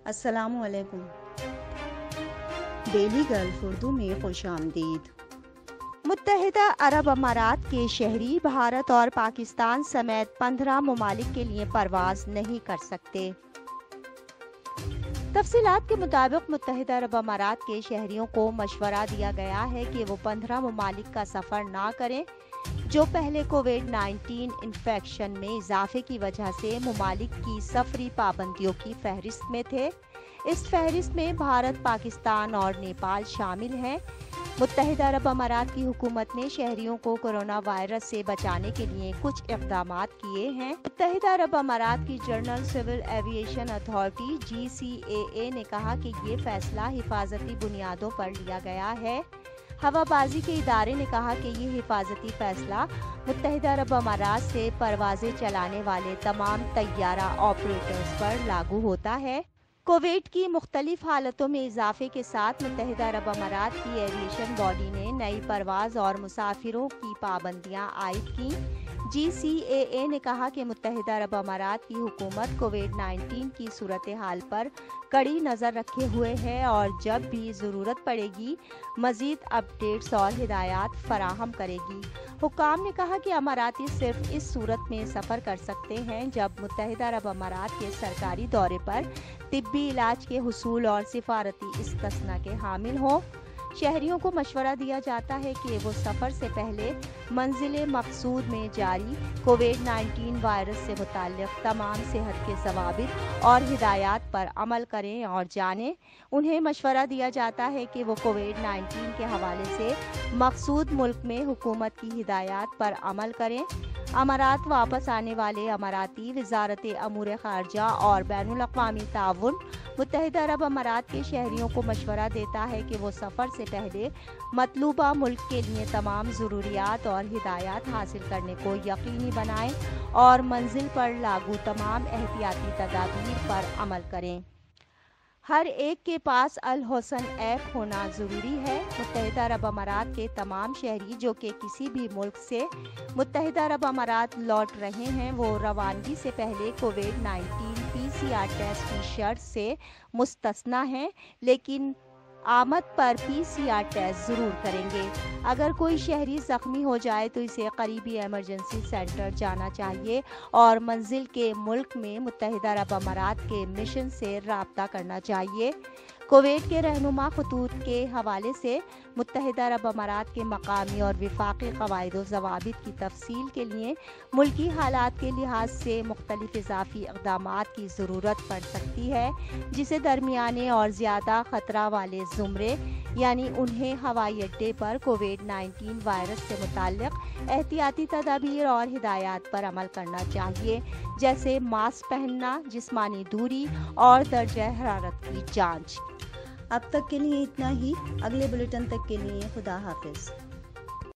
अस्सलामुअलैकुम। Daily gulf Urdu में खुशामदीद। मुत्तहिदा अरब अमारात के शहरी भारत और पाकिस्तान समेत 15 ममालिक के लिए परवाज नहीं कर सकते। तफसीलात के मुताबिक मुत्तहिदा अरब अमारात के शहरियों को मशवरा दिया गया है कि वो 15 ममालिक का सफ़र ना करें जो पहले कोविड-19 इन्फेक्शन में इजाफे की वजह से ममालिक की सफरी पाबंदियों की फहरिस्त में थे। इस फहरिस्त में भारत, पाकिस्तान और नेपाल शामिल हैं। मुत्तहिदा अरब अमारात की हुकूमत ने शहरियों को कोरोना वायरस से बचाने के लिए कुछ इक़दामात किए हैं। मुत्तहिदा अरब अमारात की general civil aviation authority GCAA ने कहा कि ये फैसला हिफाजती बुनियादों पर लिया गया है। हवाबाजी के इदारे ने कहा कि ये हिफाजती फैसला मुत्तहिदा अरब अमारात से परवाजें चलाने वाले तमाम तैयारा ऑपरेटर्स पर लागू होता है। कोविड की मुख्तलिफ हालतों में इजाफे के साथ मुत्तहिदा अरब अमारात की एविएशन बॉडी ने नई परवाज और मुसाफिरों की पाबंदियां आयद की। GCAA ने कहा कि मुत्तहिदा अरब अमारात की हुकूमत कोविड-19 की सूरत हाल पर कड़ी नज़र रखे हुए है और जब भी ज़रूरत पड़ेगी मज़ीद अपडेट्स और हिदायत फराहम करेगी। हुक्काम ने कहा कि अमाराती सिर्फ इस सूरत में सफ़र कर सकते हैं जब मुत्तहिदा अरब अमारात के सरकारी दौरे पर तिब्बी इलाज के हुसूल और सिफारती इस्तस्ना के हामिल हों। शहरियों को मशवरा दिया जाता है कि वो सफ़र से पहले मंजिल मकसूद में जारी कोविड-19 वायरस से मुताल्लिक़ तमाम सेहत के ज़वाबित और हिदायत पर अमल करें और जानें। उन्हें मशवरा दिया जाता है कि वो कोविड-19 के हवाले से मकसूद मुल्क में हुकूमत की हिदायत पर अमल करें। अमारात वापस आने वाले अमाराती वज़ारत अमूर ख़ारजा और बैनुल अक़वामी ताउन मुत्तहिदा अरब अमारात के शहरियों को मशवरा देता है कि वो सफ़र से पहले मतलूबा मुल्क के लिए तमाम ज़रूरियात और हिदायत हासिल करने को यकीनी बनाएं और मंजिल पर लागू तमाम एहतियाती तदाबीर पर अमल करें। हर एक के पास अल हुसन ऐप होना ज़रूरी है। मुत्तहिदा अरब अमारात के तमाम शहरी जो कि किसी भी मुल्क से मुत्तहिदा अरब अमारात लौट रहे हैं वो रवानगी से पहले कोविड-19 PCR टेस्ट की शर्त से मुस्तस्ना हैं, लेकिन आमद पर PCR टेस्ट ज़रूर करेंगे। अगर कोई शहरी ज़ख्मी हो जाए तो इसे करीबी एमरजेंसी सेंटर जाना चाहिए और मंजिल के मुल्क में मुत्तहिदा अरब अमारात के मिशन से राब्ता करना चाहिए। कुवैत के रहनुमा खतूत के हवाले से मुत्तहिदा अरब अमारात के मकामी और विफाकी क़वाइद व ज़वाबित की तफसील के लिए मुल्की हालात के लिहाज से मुख्तलिफ इजाफी इक़दामात की ज़रूरत पड़ सकती है, जिसे दरमियाने और ज़्यादा ख़तरा वाले ज़ुमरे यानी उन्हें हवाई अड्डे पर कोविड-19 वायरस से मुताल्लिक़ एहतियाती तदाबीर और हिदायत पर अमल करना चाहिए, जैसे मास्क पहनना, जिस्मानी दूरी और दर्जा हरारत की जाँच। अब तक के लिए इतना ही। अगले बुलेटिन तक के लिए खुदा हाफिज़।